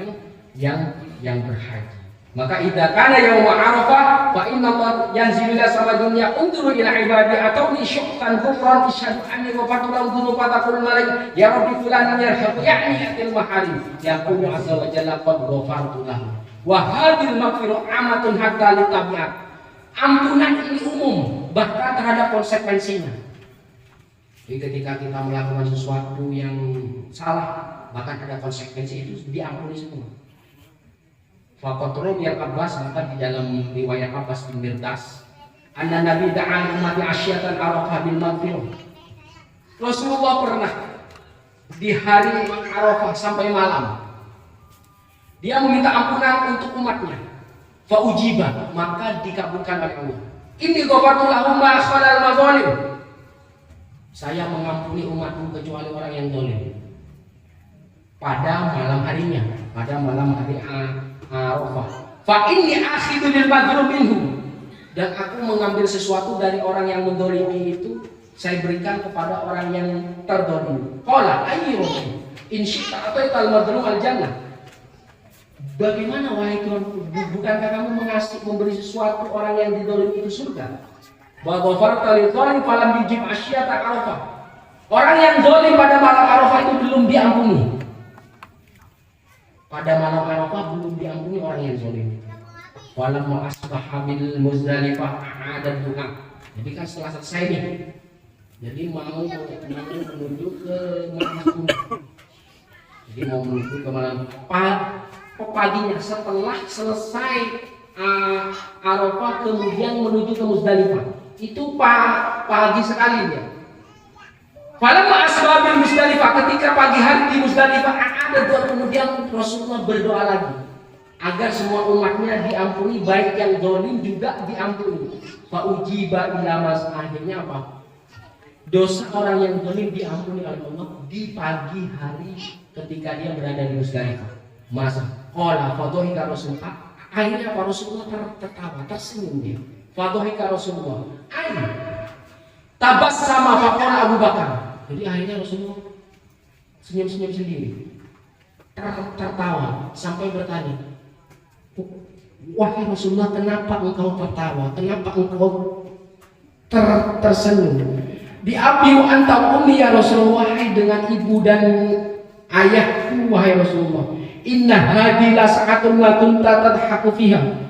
yang berhaji. Maka idza kana yaum Arafah fa inna Allah yanzilu ila sama dunya unzuru ila ibadi atau ni syuqan ghufran isyhadu anni ghafartu lahu dhunuba taqul malaik ya rabbi fulan yarhamu ya'ni atil maharim yaqulu azza wa jalla qad ghafartu lahu wa hadhil maghfirah amatun hatta li tabiat. Ampunan ini umum bahkan terhadap konsekuensinya. Jadi ketika kita melakukan sesuatu yang salah bahkan ada konsekuensi itu diampuni semua. Fakotrol yang Abbas, maka di dalam riwayat Abbas bin Mirdas, anna Nabi da'an umati asyatan Arafah bil maghfirah. Rasulullah pernah di hari Arafah sampai malam dia meminta ampunan untuk umatnya. Fa ujiba, maka dikabulkan oleh Allah. Inni ghafartu lahum ma khalal mazalim. Saya mengampuni umatmu kecuali orang yang zalim. Pada malam harinya, pada malam hari Arafah. Fa inni akhidhu bil madhrum minhu. Dan aku mengambil sesuatu dari orang yang mendolimi itu, saya berikan kepada orang yang terdolimi. Qala ayyu in syi'ta ataital madhrum al jannah. Bagaimana wahai Tuhan, bukankah kamu memberi sesuatu orang yang didolimi itu surga? Wa ghafarta lil zalim falam yujib asyata Arafah. Orang yang zalim pada malam Arafah itu belum diampuni. Pada malam Arafah belum diampuni orang yang zalim. Walamma asbaha bil Muzdalifah a'ada du'a. Jadi kan setelah selesai nih. Jadi mau menuju ke Makkah. Jadi mau menuju ke mana? Paginya setelah selesai Arafah kemudian menuju ke Muzdalifah. Itu pagi sekali ya. Falamma asbaha bil Muzdalifah, ketika pagi hari di Muzdalifah ada doa, kemudian Rasulullah berdoa lagi agar semua umatnya diampuni, baik yang zalim juga diampuni. Fa ujiba ila mas, akhirnya apa? Dosa orang yang zalim diampuni oleh Allah di pagi hari ketika dia berada di Muzdalifah. Masa qala fadhika Rasulullah, akhirnya apa? Rasulullah tertawa, tersenyum dia. Fadhika Rasulullah, tabassama faqala Abu Bakar. Jadi akhirnya Rasulullah senyum-senyum sendiri, tertawa sampai bertanya, wahai Rasulullah, kenapa engkau tertawa? Kenapa engkau tersenyum? Diabiu anta ummi ya Rasulullah, wahai dengan ibu dan ayahku wahai Rasulullah. Inna hadila sa'atun la kunta tadhaku fiha.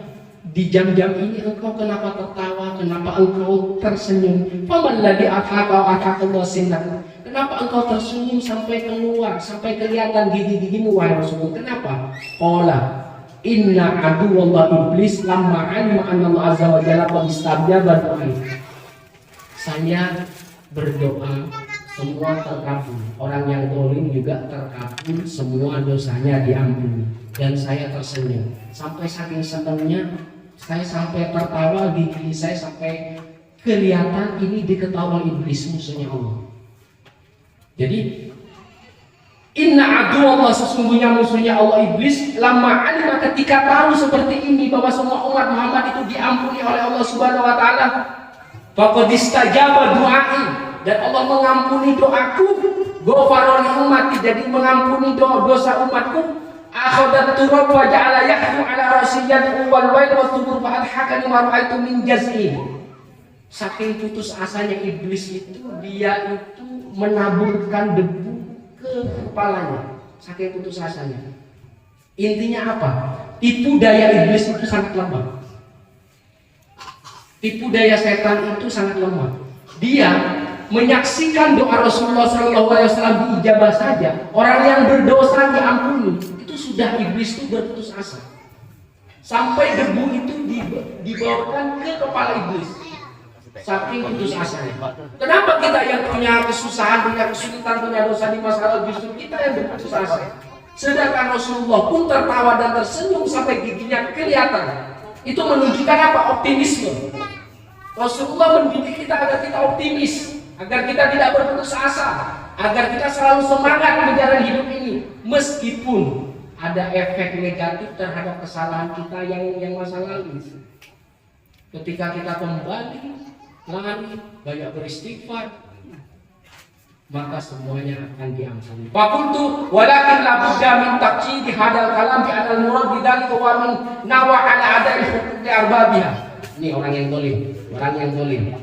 Di jam-jam ini engkau kenapa tertawa? Kenapa engkau tersenyum? Faman ladzi athaka wa ataqallahu sinnah. Kenapa engkau tersenyum sampai keluar, sampai kelihatan gigi-gigimu wahai Rasulullah? Kenapa? Qala inna aduwallah iblis lamma alima anna Allah azza wa jalla qad istajaba doa. Saya berdoa semua terkabul. Orang yang zalim juga terkabul, semua dosanya diampuni. Dan saya tersenyum. Sampai saking senangnya saya sampai tertawa, gigi saya sampai kelihatan ini diketahui iblis, musuhnya Allah. Jadi Inna aduwallah, sesungguhnya musuhnya Allah iblis, lama alima, ketika tahu seperti ini bahwa semua umat Muhammad itu diampuni oleh Allah Subhanahu wa taala, faqad istajaba du'ai, dan Allah mengampuni doaku, ghafara li ummati, jadi mengampuni dosa umatku, akhadat turab wa ja'ala yahmu ala rasiyat wal wail wa tubur fa adhakani ma ra'aitu min jaz'i. Saking putus asanya iblis itu, dia itu menaburkan debu ke kepalanya, saking putus asanya. Intinya apa? Tipu daya iblis itu sangat lemah. Tipu daya setan itu sangat lemah. Dia menyaksikan doa Rasulullah SAW diijabah saja, orang yang berdosa diampuni, itu sudah iblis itu berputus asa. Sampai debu itu dibawakan ke kepala iblis. Saking putus asanya. Kenapa kita yang punya kesusahan, punya kesulitan, punya dosa di masa lalu, justru kita yang berputus asa? Sedangkan Rasulullah pun tertawa dan tersenyum sampai giginya kelihatan. Itu menunjukkan apa? Optimisme. Rasulullah mendidik kita agar kita optimis, agar kita tidak berputus asa, agar kita selalu semangat menjalani hidup ini, meskipun ada efek negatif terhadap kesalahan kita yang masa lalu. Ketika kita kembali lari, banyak beristighfar, maka semuanya akan diampuni. Fakultu walakin la budda min taqyid hadal kalam bi anal murad bidzalika wa min nawa ala adai huquq arbabiha. Ini orang yang zalim.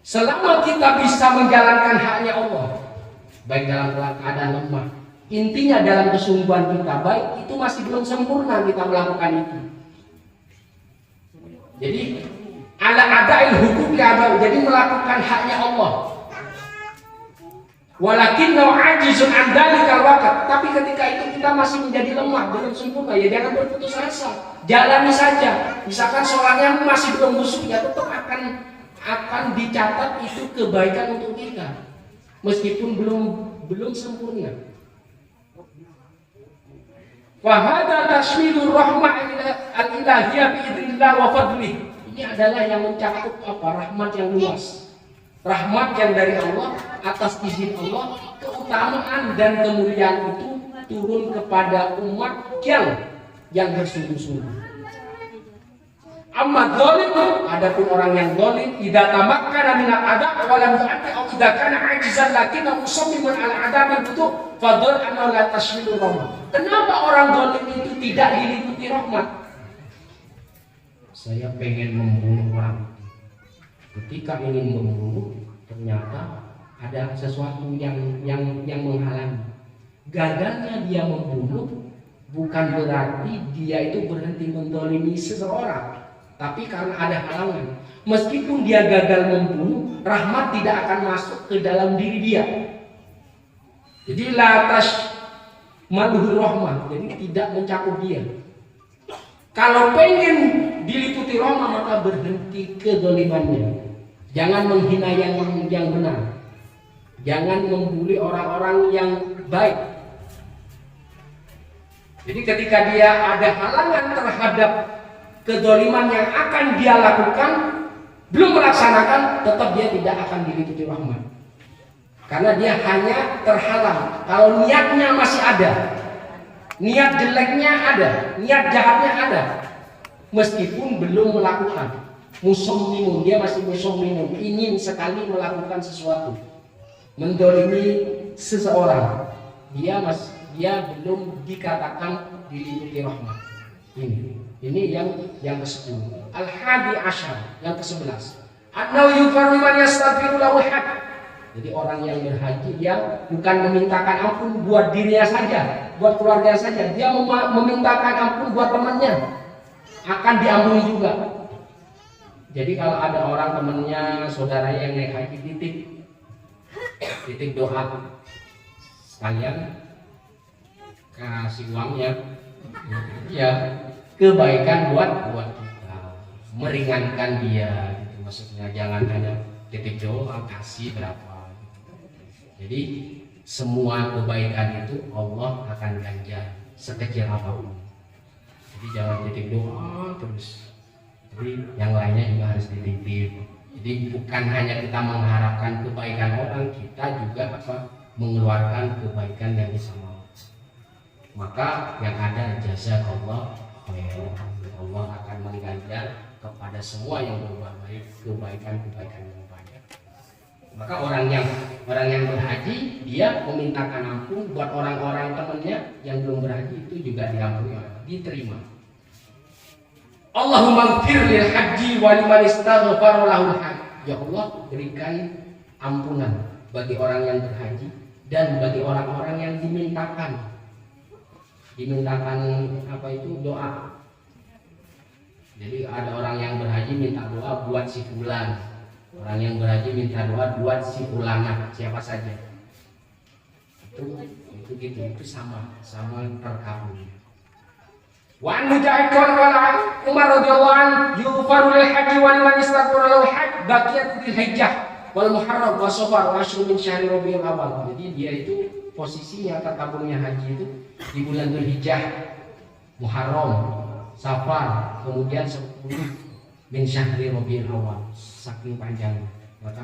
Selama kita bisa menjalankan haknya Allah, baik dalam keadaan lemah, intinya dalam kesungguhan kita baik, itu masih belum sempurna kita melakukan itu. Jadi ala adail hukum li'abad, jadi melakukan haknya Allah. Walakin law ajizun an dalikal waqt, tapi ketika itu kita masih menjadi lemah, belum sempurna, ya jangan berputus asa. Jalani saja. Misalkan sholatnya masih belum khusyuk, ya tetap akan dicatat itu kebaikan untuk kita. Meskipun belum sempurna. Wa hadza tashmilur rahmah al-ilahiyyah bi idznillah wa fadlih. Ini adalah yang mencakup apa? Rahmat yang luas, rahmat yang dari Allah atas izin Allah, keutamaan dan kemuliaan itu turun kepada umat yang bersungguh-sungguh. Amma zalim, adapun orang yang zalim, idza tamakkana min al-adab wa lam yu'ti aw idza kana ajizan lakinna musammiman ala adabil butuh fadhal anna la tashmilu rahmah. Kenapa orang zalim itu tidak diliputi rahmat? Saya pengen membunuh orang. Ketika ingin membunuh, ternyata ada sesuatu yang menghalangi. Gagalnya dia membunuh bukan berarti dia itu berhenti menzalimi seseorang, tapi karena ada halangan. Meskipun dia gagal membunuh, rahmat tidak akan masuk ke dalam diri dia. Jadi latas maluhur rahmat, jadi tidak mencakup dia. Kalau pengen diliputi rahmat, maka berhenti kezalimannya. Jangan menghina yang benar. Jangan membuli orang-orang yang baik. Jadi ketika dia ada halangan terhadap kezaliman yang akan dia lakukan, belum melaksanakan, tetap dia tidak akan diliputi rahmat. Karena dia hanya terhalang. Kalau niatnya masih ada, niat jeleknya ada, niat jahatnya ada, meskipun belum melakukan. Musammimun, dia masih musammimun, ingin sekali melakukan sesuatu, mendolimi seseorang, dia belum dikatakan diliputi rahmat. Ini yang ke-10. Al-hadi asyar, yang ke-11. Annau yufarru man yastaghfiru lahu haq. Jadi orang yang berhaji, dia bukan memintakan ampun buat dirinya saja, buat keluarga saja, dia memintakan ampun buat temannya, akan diampuni juga. Jadi kalau ada orang temannya, saudaranya yang naik haji, titik doa, sekalian kasih uangnya, ya kebaikan buat kita, meringankan dia, gitu. Maksudnya jangan hanya titik doa, kasih berapa. Jadi semua kebaikan itu Allah akan ganjar sekecil apapun. Jadi jangan titik doa terus. Jadi yang lainnya juga harus dititip. Jadi bukan hanya kita mengharapkan kebaikan orang, kita juga mengeluarkan kebaikan yang sama. Maka yang ada jazakallah khairan. Allah akan mengganjar kepada semua yang berbuat baik kebaikan-kebaikan yang banyak. Maka orang yang berhaji dia memintakan ampun buat orang-orang temannya yang belum berhaji, itu juga diampuni, diterima. Allahumma ighfir lil haji wa liman istaghfara lahul hajj. Ya Allah, berikan ampunan bagi orang yang berhaji dan bagi orang-orang yang dimintakan apa itu, doa. Jadi ada orang yang berhaji minta doa buat si fulan, orang yang berhaji minta doa buat si fulana, siapa saja. Itu gitu, itu sama terkabul. Wa an Mujahid qala Umar radhiyallahu anhu yufaru lil haji wa liman istaghfara lahu hajj baqiyat dzil hijjah wal muharram wa safar wa ashru min syahri rabiul awal. Jadi dia itu posisinya terkabulnya haji itu di bulan Dzulhijjah, Muharram, Safar, kemudian 10 min syahri rabiul awal. Saking panjangnya, maka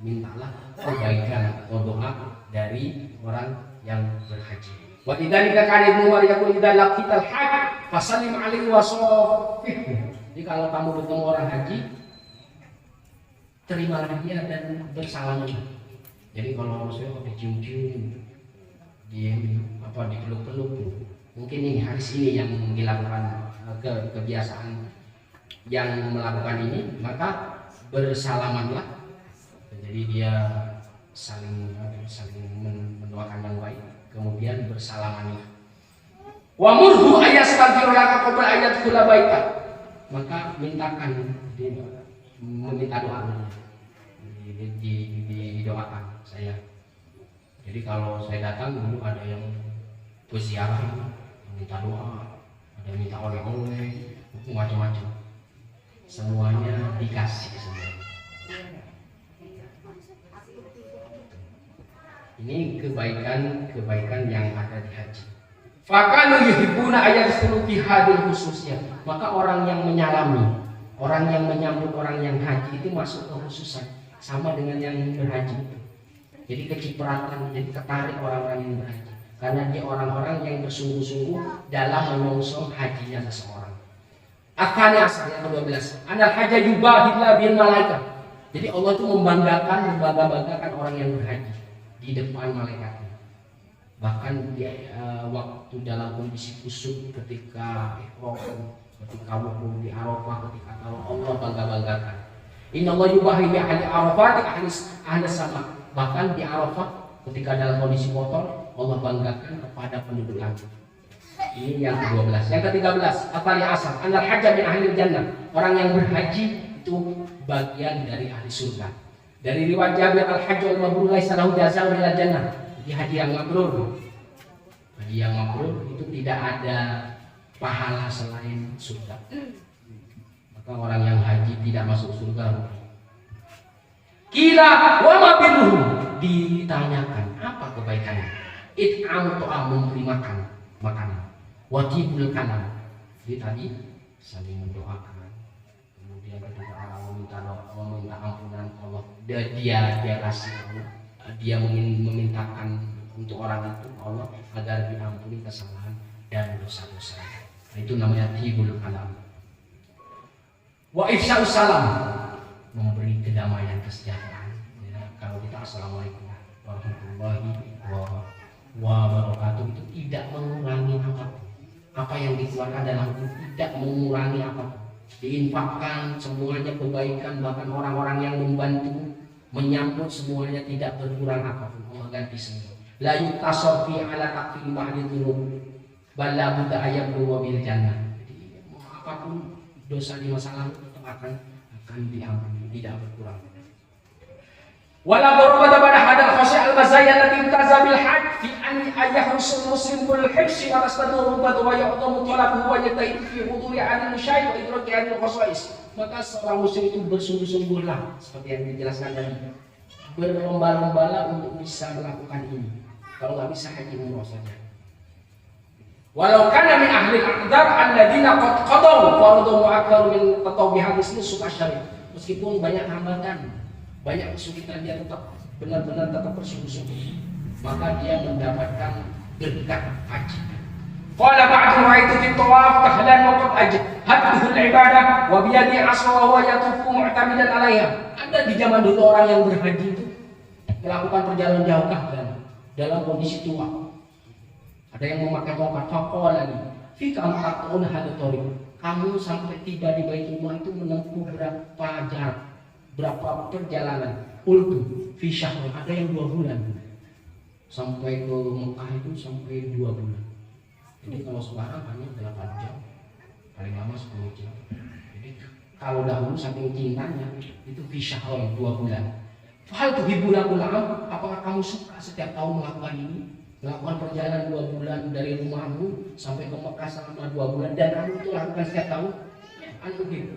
mintalah kebaikan atau doa dari orang yang berhaji. Wa idzalika kana Ibnu Umar yaqul idza laqital hajj fasallim alaihi wa safih. Jadi kalau kamu bertemu orang haji, terimalah dia dan bersalaman. Jadi kalau saya dicium-cium, dipeluk-peluk, mungkin ini hadis ini yang dilakukan kebiasaan yang melakukan ini, maka bersalamanlah. Jadi dia saling mendoakan yang baik, kemudian bersalamanlah. Wa murhu ayastaghfiru laka qabla ayat kula baita. Maka mintakan meminta doa, didoakan saya. Jadi kalau saya datang dulu ada yang berziarah minta doa, ada yang minta oleh-oleh, macam-macam. Semuanya dikasih semua. Ini kebaikan yang ada di haji. Fakanu yuhibbuna ayadkhulu fi hadil khususnya. Maka orang yang menyalami, orang yang menyambut orang yang haji itu masuk ke khususan, sama dengan yang berhaji. Jadi kecipratan, jadi tertarik orang-orang yang berhaji, karena dia orang-orang yang bersungguh-sungguh dalam menyongsong hajinya seseorang. Akhirnya asal yang ke-12, anal hajja yubahillah bil malaikat. Jadi Allah itu membanggakan orang yang berhaji di depan malaikatnya. Bahkan dia waktu dalam kondisi kusuk, ketika ihram, ketika wukuf di Arafah, ketika tahu Allah banggakan. Inna Allah yubahi bi ahli Arafah ahli sama. Bahkan di Arafah ketika dalam kondisi kotor, Allah banggakan kepada penduduk langit. Ini yang ke-12. Yang ke-13, afali asar, anal hajjah min ahli jannah. Orang yang berhaji itu bagian dari ahli surga. Dari riwayat Jabir al-hajj wal mabrur laisa lahu jazaa'un illa jannah. Jadi haji yang mabrur. Haji yang mabrur itu tidak ada pahala selain surga. Maka orang yang haji tidak masuk surga. Kila wa ma birruhu, ditanyakan apa kebaikannya. It'am tu'am, memberi makanan. Wajibul kalam. Jadi tadi saling mendoakan. Kemudian ketika orang meminta ampunan Allah, dia kasih Allah. Dia memintakan untuk orang itu Allah agar diampuni kesalahan dan dosa-dosa. Nah, itu namanya tibul kalam. Wa ifsya'us salam, memberi kedamaian, kesejahteraan. Ya, kalau kita assalamualaikum warahmatullahi wabarakatuh itu tidak mengurangi apapun. Apa yang dikeluarkan dalam itu tidak mengurangi apapun. Diinfakkan semuanya kebaikan, bahkan orang-orang yang membantu menyambut semuanya tidak berkurang apapun. Allah ganti semua. La yutasar fi ala takfir ba'di dzunub bal la budda ayyabru bil jannah. Jadi apapun dosa di masa lalu tetap akan diampuni, tidak berkurang. Wala darabata pada hadal khasy' al-mazayya allati tazabil hajj fi an ayahrusul muslim kul hifsi wa tasdadu rubat wa ya'tamu talabuhu wa yata'id fi huduri adil syai' wa idraki adil khasa'is. Maka seorang muslim itu bersungguh-sungguhlah seperti yang dijelaskan tadi, berlomba-lombalah untuk bisa melakukan ini. Kalau nggak bisa haji umroh saja. Walau kana min ahli al-aqdar alladziina qad qadaw fardhu mu'akkar min tatawbihat ismi suka syari'. Meskipun banyak hambatan, banyak kesulitan, dia tetap benar-benar tetap bersungguh-sungguh, maka dia mendapatkan berkat haji. Qala ba'du ra'aitu fi tawaf kahlan wa qad ajhadtuhu al-ibadah wa bi yadi 'asa wa huwa yatufu mu'tamidan 'alaiha. Ada di zaman dulu orang yang berhaji itu melakukan perjalanan jauh kahlan dalam kondisi tua. Ada yang memakai tongkat. Faqala li fi kam taqun hada tariq. Kamu sampai tiba di Baitullah itu menempuh berapa jarak, berapa perjalanan? Qultu fi syahr. Ada yang 2 bulan. Sampai ke Mekah itu sampai 2 bulan. Jadi kalau sekarang hanya 8 jam, paling lama 10 jam. Jadi kalau dahulu saking cintanya itu fi syahr 2 bulan. Hal tuh hiburan ulam, apakah kamu suka setiap tahun melakukan ini? Melakukan perjalanan 2 bulan dari rumahmu sampai ke Mekah selama 2 bulan dan kamu itu lakukan setiap tahun? Anu gitu.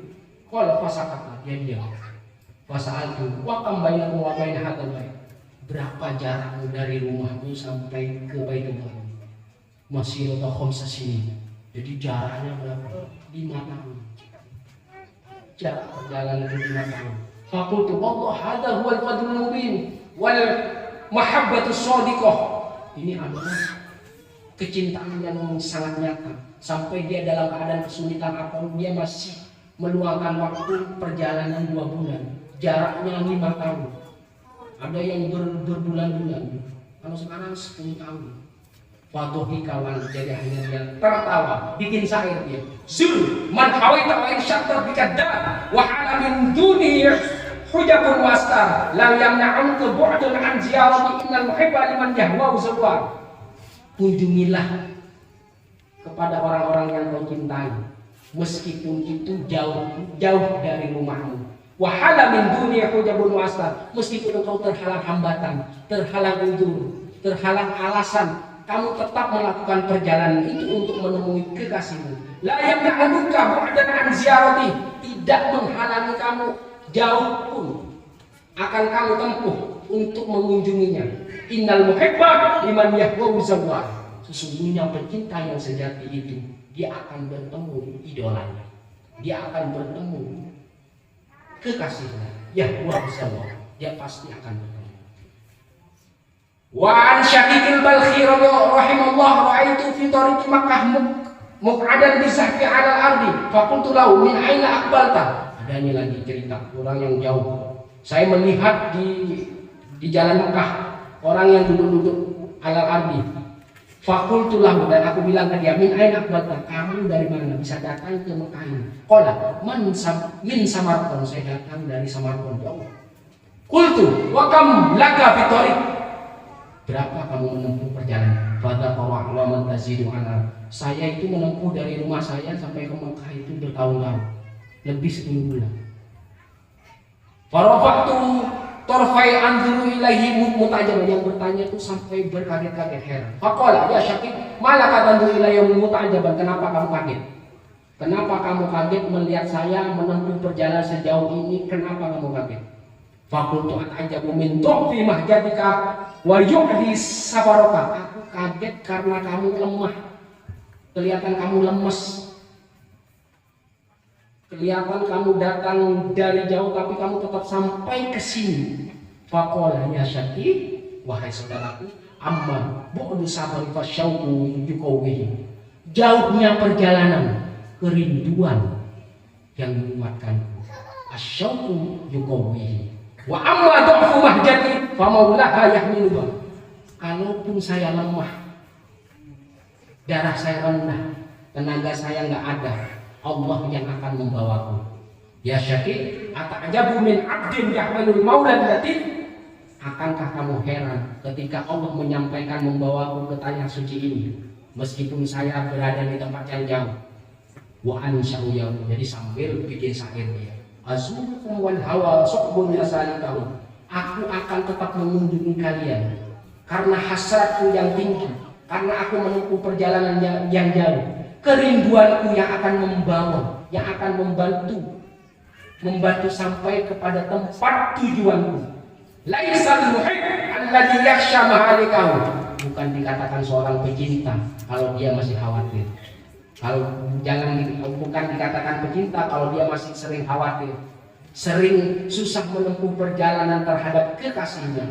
Kalau fasakata dia diam. Fasal itu wakam bainakum wa bain hadzal bait. Berapa jarakmu dari rumahmu sampai ke Baitullah? Masih atau khamsa sini. Jadi jaraknya berapa? 5 tahun. Jarak perjalanan itu 5 tahun. Faqultu Allah hadza huwal fadlul mubin wal mahabbatus shadiqah. Ini adalah kecintaan yang sangat nyata. Sampai dia dalam keadaan kesulitan apapun dia masih meluangkan waktu perjalanan 2 bulan. Jaraknya 5 tahun. Ada yang berbulan-bulan. Kalau sekarang 10 tahun. Fatuhi kawan, jadi hanya dia tertawa, bikin syair dia. Sur man hawaita wa in syatta bikadda wa hala min duni hujabun wastar lam yamna'unka bu'dun an ziyarati innal muhibba liman yahwa zawwa. Kunjungilah kepada orang-orang yang kau cintai meskipun itu jauh dari rumahmu. Wahala min dunia hujabun wastar, meskipun engkau terhalang hambatan, terhalang udzur, terhalang alasan, kamu tetap melakukan perjalanan itu untuk menemui kekasihmu. La yamna'uka bu'dan an ziyarati, tidak menghalangi kamu jauh pun akan kamu tempuh untuk mengunjunginya. Innal muhibba liman yahwa zawwa. Sesungguhnya pecinta yang sejati itu dia akan bertemu idolanya. Dia akan bertemu kekasihnya. Yahwa zawwa. Dia pasti akan bertemu. Wa an Syaqiqil Balkhi rahimahullah ra'aitu fi tariqi Makkah muq'adan bi sahfi 'ala al-ardi faqultu lahu min aina aqbalta. Ada ini lagi cerita orang yang jauh. Saya melihat di jalan Mekah orang yang duduk-duduk 'ala al-ardi. Faqultu lahu, dan aku bilang ke dia, min aina aqbalta, kamu dari mana bisa datang ke Mekah ini? Qala min Samarqand, saya datang dari Samarqand. Ya Allah. Qultu wa kam laka fi tariq, berapa kamu menempuh perjalanan? Fadha wa man tazidu ala. Saya itu menempuh dari rumah saya sampai ke Mekah itu bertahun-tahun, lebih 10 bulan. Farafatu torfai anzuru ilaihi mutajab, yang bertanya itu sampai berkaget-kaget heran. Faqala ya Syaqiq, malaka tanzuru ilaihi mutajaban, kenapa kamu kaget? Kenapa kamu kaget melihat saya menempuh perjalanan sejauh ini? Kenapa kamu kaget? Faqultu atajabu min tu'fi mahjatika wa yu'di safaraka. Aku kaget karena kamu lemah. Kelihatan kamu lemes. Kelihatan kamu datang dari jauh tapi kamu tetap sampai ke sini. Faqala ya Syaqiq, wahai saudaraku, amma bu'du safari fasyauqu yuqawwi. Jauhnya perjalanan, kerinduan yang menguatkanku. Asyauqu yuqawwi. Wa amma dha'fu mahjati fa maulaha yahmiluha. Kalaupun saya lemah, darah saya rendah, tenaga saya enggak ada, Allah yang akan membawaku. Ya Syaqiq, ata'jabu min 'abdin yahmalul maulan latin. Akankah kamu heran ketika Allah menyampaikan membawaku ke tanah suci ini meskipun saya berada di tempat yang jauh? Wa ansya'u ya, jadi sambil bikin syair dia. Azukum wal hawa suqbun yasalikahu. Aku akan tetap mengunjungi kalian karena hasratku yang tinggi, karena aku menempuh perjalanan yang jauh. Kerinduanku yang akan membawa, yang akan membantu sampai kepada tempat tujuanku. Laisal muhib alladhi yakhsha mahalikahu. Bukan dikatakan seorang pecinta kalau dia masih khawatir. Bukan dikatakan pecinta kalau dia masih sering khawatir. sering susah menempuh perjalanan terhadap kekasihnya.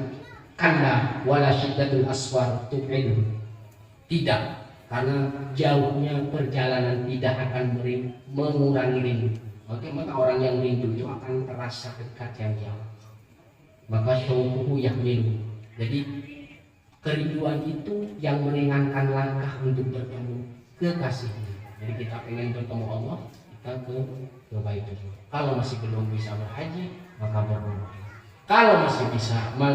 Kalla wala syiddatul aswar tu'idu. Tidak, karena jauhnya perjalanan tidak akan mengurangi rindu. Maka orang yang rindu itu akan terasa dekat yang jauh. Maka syauquhu yahmilu. Jadi kerinduan itu yang meringankan langkah untuk bertemu kekasihnya. Jadi kita pengen bertemu Allah, kita ke Baitullah. Kalau masih belum bisa berhaji, maka berumrah. Kalau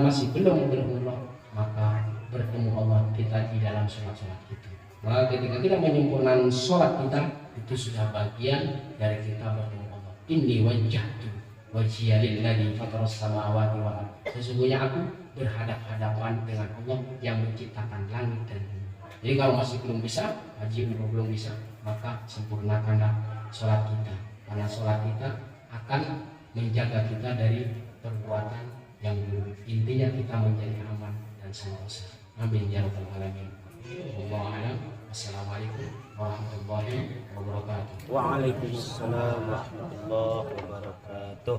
masih belum berumrah, maka bertemu Allah kita di dalam sholat kita. Maka ketika kita menyempurnakan sholat kita, itu sudah bagian dari kita bertemu Allah. Inni wajjahtu wajhiya lilladzi fataras samawati wal ardh. Sesungguhnya aku berhadap-hadapan dengan Allah yang menciptakan langit dan bumi. Jadi kalau masih belum bisa, haji belum bisa, maka sempurnakanlah sholat kita. Karena sholat kita akan menjaga kita dari perbuatan yang buruk. Intinya kita menjadi aman dan sentosa. Amin ya rabbal alamin. Wallahu a'lam. Assalamualaikum warahmatullahi wabarakatuh. Waalaikumsalam warahmatullahi wabarakatuh.